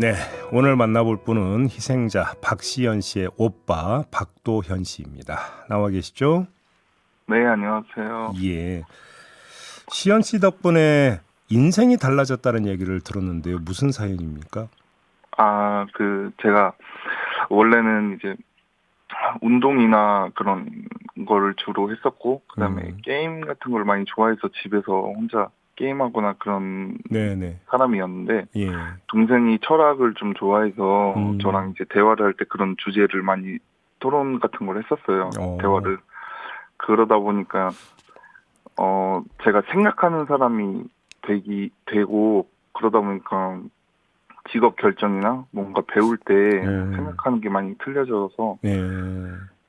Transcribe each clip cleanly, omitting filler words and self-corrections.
네, 오늘 만나볼 분은 희생자 박시연 씨의 오빠 박도현 씨입니다. 나와 계시죠? 네, 안녕하세요. 예. 시연 씨 덕분에 인생이 달라졌다는 얘기를 들었는데요. 무슨 사연입니까? 제가 원래는 이제 운동이나 그런 거를 주로 했었고, 그다음에 게임 같은 걸 많이 좋아해서 집에서 혼자 게임하거나 그런 네네. 사람이었는데, 예. 동생이 철학을 좀 좋아해서 저랑 음. 이제 대화를 할 때 그런 주제를 많이 토론 같은 걸 했었어요. 어. 대화를. 그러다 보니까, 제가 생각하는 사람이 되고, 그러다 보니까 직업 결정이나 뭔가 배울 때 예. 생각하는 게 많이 틀려져서, 예.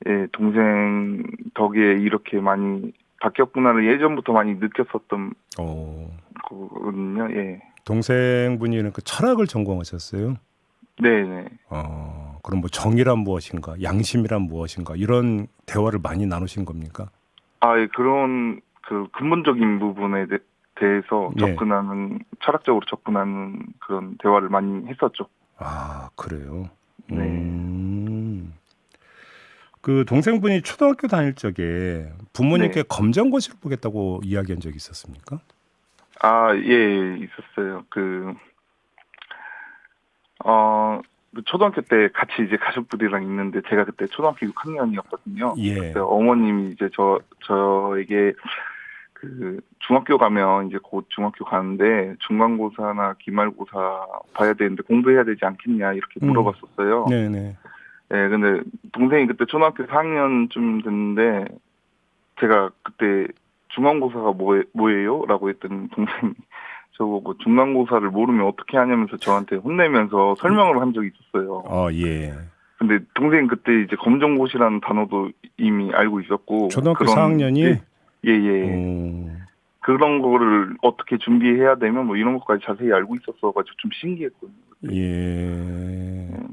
예, 동생 덕에 이렇게 많이 바뀌었구나를 예전부터 많이 느꼈었던 어. 거거든요. 예. 동생분이 그 철학을 전공하셨어요? 네네. 그럼 뭐 정의란 무엇인가, 양심이란 무엇인가 이런 대화를 많이 나누신 겁니까? 예, 그런 그 근본적인 부분에 대해서 예. 철학적으로 접근하는 그런 대화를 많이 했었죠. 아, 그래요. 네. 그 동생분이 초등학교 다닐 적에 부모님께 네. 검정고시를 보겠다고 이야기한 적이 있었습니까? 예, 있었어요. 초등학교 때 같이 이제 가족들이랑 있는데 제가 그때 초등학교 6학년이었거든요. 그때 예. 어머님이 이제 저에게 중학교 가면 이제 곧 중학교 가는데 중간고사나 기말고사 봐야 되는데 공부해야 되지 않겠냐 이렇게 물어봤었어요. 네네. 예, 근데 동생이 그때 초등학교 4학년쯤 됐는데 제가 그때 중간고사가 뭐예요? 라고 했더니 동생이 저보고 중간고사를 모르면 어떻게 하냐면서 저한테 혼내면서 설명을 한 적이 있었어요. 예. 근데 동생이 그때 이제 검정고시라는 단어도 이미 알고 있었고 초등학교 4학년이 예. 그런 거를 어떻게 준비해야 되면 뭐 이런 것까지 자세히 알고 있었어가지고 좀 신기했거든요. 그때. 예. 음.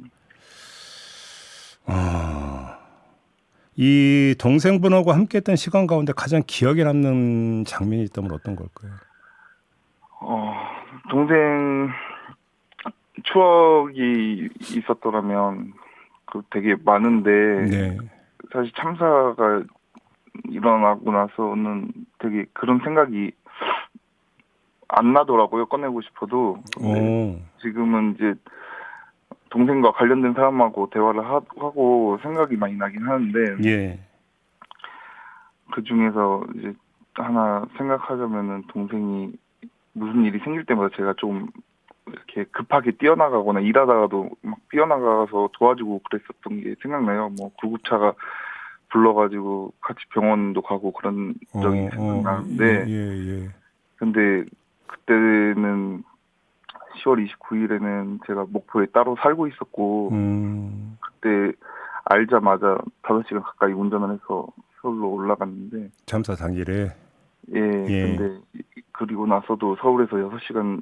아, 이 동생분하고 함께했던 시간 가운데 가장 기억에 남는 장면이 있다면 어떤 걸까요? 어, 동생 추억이 있었더라면 되게 많은데 네. 사실 참사가 일어나고 나서는 되게 그런 생각이 안 나더라고요. 꺼내고 싶어도. 근데 오. 지금은 이제 동생과 관련된 사람하고 대화를 하고 생각이 많이 나긴 하는데 예. 그 중에서 이제 하나 생각하자면은 동생이 무슨 일이 생길 때마다 제가 좀 이렇게 급하게 뛰어나가거나 일하다가도 막 뛰어나가서 도와주고 그랬었던 게 생각나요. 뭐 구급차가 불러가지고 같이 병원도 가고 그런 적이 예, 생각나는데 예. 근데 그때는 10월 29일에는 제가 목포에 따로 살고 있었고 음. 그때 알자마자 5시간 가까이 운전을 해서 서울로 올라갔는데 참사 당일에. 예, 예. 근데 그리고 나서도 서울에서 6시간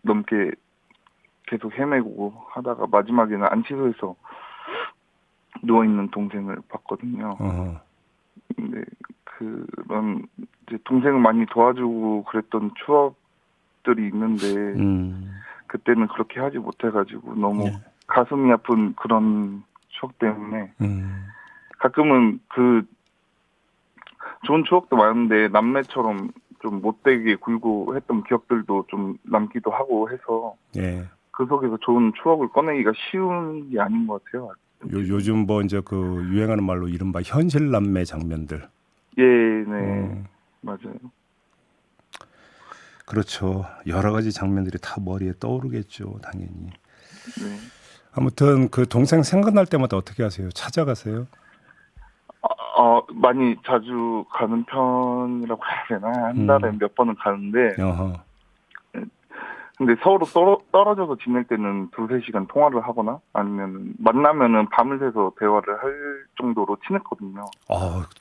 넘게 계속 헤매고 하다가 마지막에는 안치소에서 누워있는 동생을 봤거든요. 어허. 근데 그런 이제 동생을 많이 도와주고 그랬던 추억들이 있는데 그때는 그렇게 하지 못해가지고 너무 예. 가슴이 아픈 그런 추억 때문에 음. 가끔은 좋은 추억도 많은데 남매처럼 좀 못되게 굴고 했던 기억들도 좀 남기도 하고 해서 예. 그 속에서 좋은 추억을 꺼내기가 쉬운 게 아닌 것 같아요. 지금. 요즘 뭐 이제 그 유행하는 말로 이른바 현실 남매 장면들. 예, 네, 음. 맞아요. 그렇죠. 여러 가지 장면들이 다 머리에 떠오르겠죠, 당연히. 네. 아무튼 그 동생 생각날 때마다 어떻게 하세요? 찾아가세요? 많이 자주 가는 편이라고 해야 되나? 한 달에 음. 몇 번은 가는데, 어허. 근데 서로 떨어져서 지낼 때는 2-3시간 통화를 하거나, 아니면 만나면은 밤을 새서 대화를 할 정도로 친했거든요.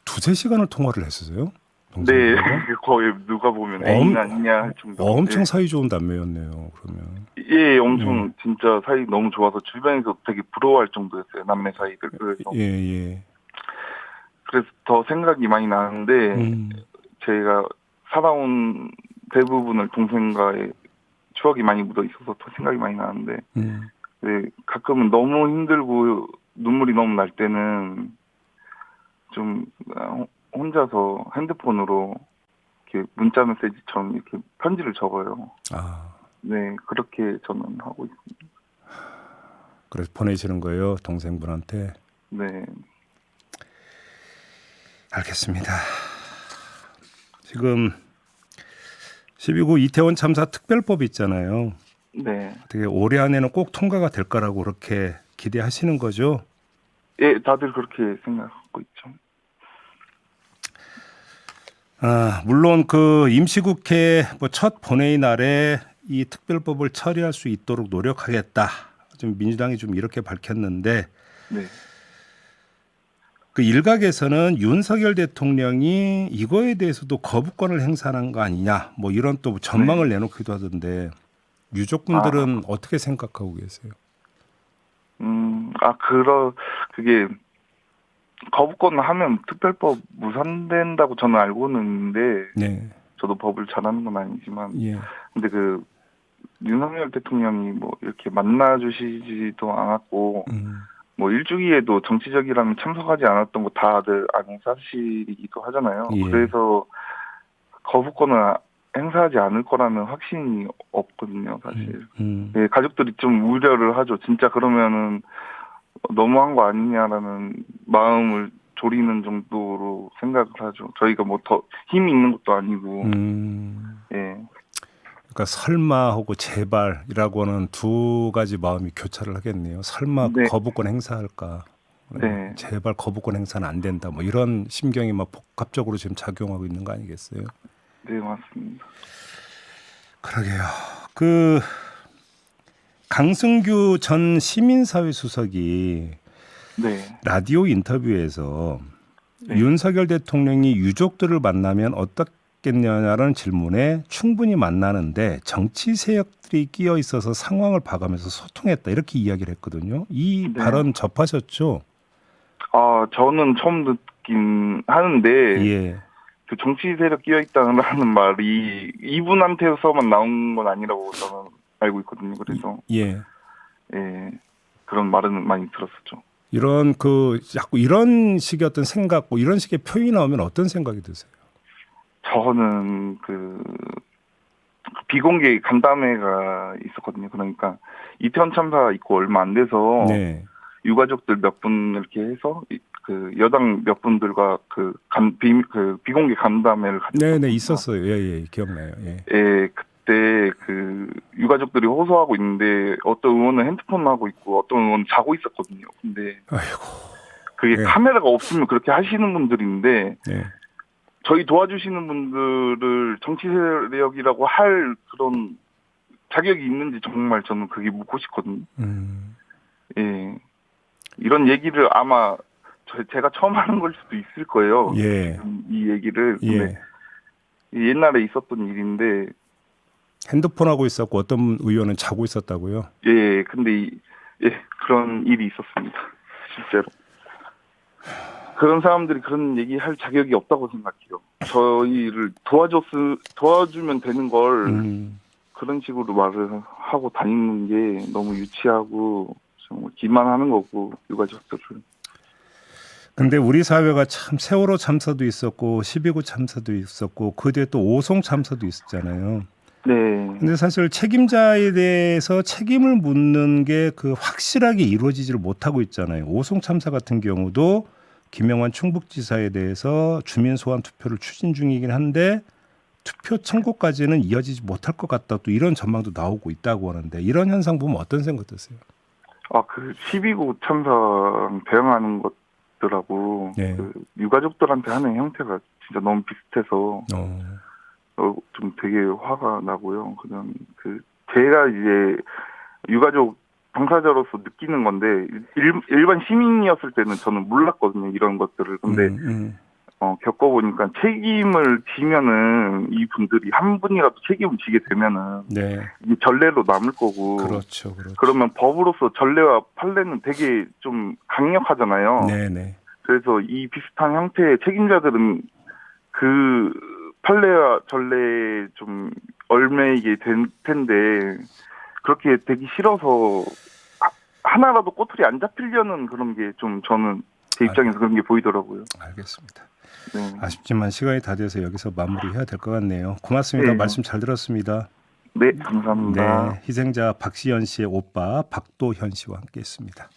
두세 시간을 통화를 했었어요? 네, 동생분하고? 거의 누가 보면 엄, 애인 아니냐 할 정도로. 엄청 예, 사이 좋은 남매였네요, 그러면. 예, 예. 엄청 진짜 사이 너무 좋아서 주변에서 되게 부러워할 정도였어요. 남매 사이를. 예, 예. 그래서 더 생각이 많이 나는데, 음. 제가 살아온 대부분을 동생과의 추억이 많이 묻어 있어서 더 생각이 많이 나는데 음. 네, 가끔은 너무 힘들고 눈물이 너무 날 때는 좀 혼자서 핸드폰으로 이렇게 문자 메시지처럼 이렇게 편지를 적어요. 아, 네, 그렇게 저는 하고 있습니다. 그래서 보내시는 거예요, 동생분한테. 네, 알겠습니다. 지금 12구 이태원 참사 특별법 있잖아요. 네, 되게 올해 안에는 꼭 통과가 될 거라고 그렇게 기대하시는 거죠? 예, 다들 그렇게 생각하고 있죠. 아, 물론 그 임시국회 뭐 첫 본회의 날에 이 특별법을 처리할 수 있도록 노력하겠다. 좀 민주당이 좀 이렇게 밝혔는데 네, 그 일각에서는 윤석열 대통령이 이거에 대해서도 거부권을 행사하는 거 아니냐. 뭐 이런 또 전망을 네. 내놓기도 하던데 아, 유족분들은 어떻게 생각하고 계세요? 그게 거부권 하면 특별법 무산된다고 저는 알고는 있는데, 네. 저도 법을 잘하는 건 아니지만, 예. 근데 윤석열 대통령이 뭐 이렇게 만나주시지도 않았고, 음. 뭐 일주기에도 정치적이라면 참석하지 않았던 거 다들 아는 사실이기도 하잖아요. 예. 그래서 거부권을 행사하지 않을 거라는 확신이 없거든요, 음. 사실. 음. 예, 가족들이 좀 우려를 하죠. 진짜 그러면은 너무한 거 아니냐라는 마음을 졸이는 정도로 생각을 하죠. 저희가 뭐 더 힘이 있는 것도 아니고, 예, 그러니까 설마 하고 제발이라고 하는 두 가지 마음이 교차를 하겠네요. 설마 네, 거부권 행사할까? 네, 제발 거부권 행사는 안 된다. 뭐 이런 심경이 막 복합적으로 지금 작용하고 있는 거 아니겠어요? 네, 맞습니다. 그러게요. 그 강승규 전 시민사회 수석이 네, 라디오 인터뷰에서 네, 윤석열 대통령이 유족들을 만나면 어떻겠냐는 질문에 충분히 만나는데 정치 세력들이 끼어 있어서 상황을 봐가면서 소통했다 이렇게 이야기를 했거든요. 이 네. 발언 접하셨죠? 저는 처음 듣긴 하는데, 예, 그 정치 세력 끼어 있다는 말이 이분한테서만 나온 건 아니라고 저는 알고 있거든요. 그래서, 예. 예, 그런 말은 많이 들었었죠. 이런 그 자꾸 이런 식의 어떤 생각, 뭐 이런 식의 표현이 나오면 어떤 생각이 드세요? 저는 비공개 간담회가 있었거든요. 그러니까 이태원 참사 있고 얼마 안 돼서 네, 유가족들 몇 분 이렇게 해서 그 여당 몇 분들과 비공개 간담회를 네, 네 가졌었거든요. 있었어요. 예, 예, 기억나요. 예. 예, 그때 유가족들이 호소하고 있는데 어떤 의원은 핸드폰 하고 있고 어떤 의원은 자고 있었거든요. 근데 아이고, 그게 예, 카메라가 없으면 그렇게 하시는 분들인데 네, 저희 도와주시는 분들을 정치 세력이라고 할 그런 자격이 있는지 정말 저는 그게 묻고 싶거든요. 예. 이런 얘기를 아마 제가 처음 하는 걸 수도 있을 거예요. 예, 지금 이 얘기를. 근데 예. 옛날에 있었던 일인데, 핸드폰 하고 있었고 어떤 의원은 자고 있었다고요? 예, 근데 그런 일이 있었습니다. 실제로. 그런 사람들이 그런 얘기 할 자격이 없다고 생각해요. 저희를 도와주면 되는 걸 그런 식으로 말을 하고 다니는 게 너무 유치하고 정말 기만하는 거고, 유가족들을. 근데 우리 사회가 참 세월호 참사도 있었고 12구 참사도 있었고 그 뒤에 또 오송 참사도 있었잖아요. 네, 근데 사실 책임자에 대해서 책임을 묻는 게 그 확실하게 이루어지지를 못하고 있잖아요. 오송 참사 같은 경우도 김영환 충북지사에 대해서 주민 소환 투표를 추진 중이긴 한데 투표 청구까지는 이어지지 못할 것 같다. 또 이런 전망도 나오고 있다고 하는데 이런 현상 보면 어떤 생각 드세요? 12구 참사랑 대응하는 것들하고, 네. 유가족들한테 하는 형태가 진짜 너무 비슷해서, 어. 좀 되게 화가 나고요. 제가 이제 유가족 당사자로서 느끼는 건데, 일반 시민이었을 때는 저는 몰랐거든요, 이런 것들을. 근데, 겪어보니까 책임을 지면은 이분들이 한 분이라도 책임을 지게 되면은 네. 이게 전례로 남을 거고, 그렇죠. 그렇죠. 그러면 법으로서 전례와 판례는 되게 좀 강력하잖아요. 네네. 그래서 이 비슷한 형태의 책임자들은 그 판례와 전례에 좀 얽매이게 된 텐데 그렇게 되기 싫어서 하나라도 꼬투리 안 잡히려는 그런 게 좀 저는 제 입장에서 그런 게 보이더라고요. 알겠습니다. 네. 아쉽지만 시간이 다 돼서 여기서 마무리해야 될 것 같네요. 고맙습니다. 네. 말씀 잘 들었습니다. 네, 감사합니다. 네, 희생자 박시연 씨의 오빠 박도현 씨와 함께했습니다.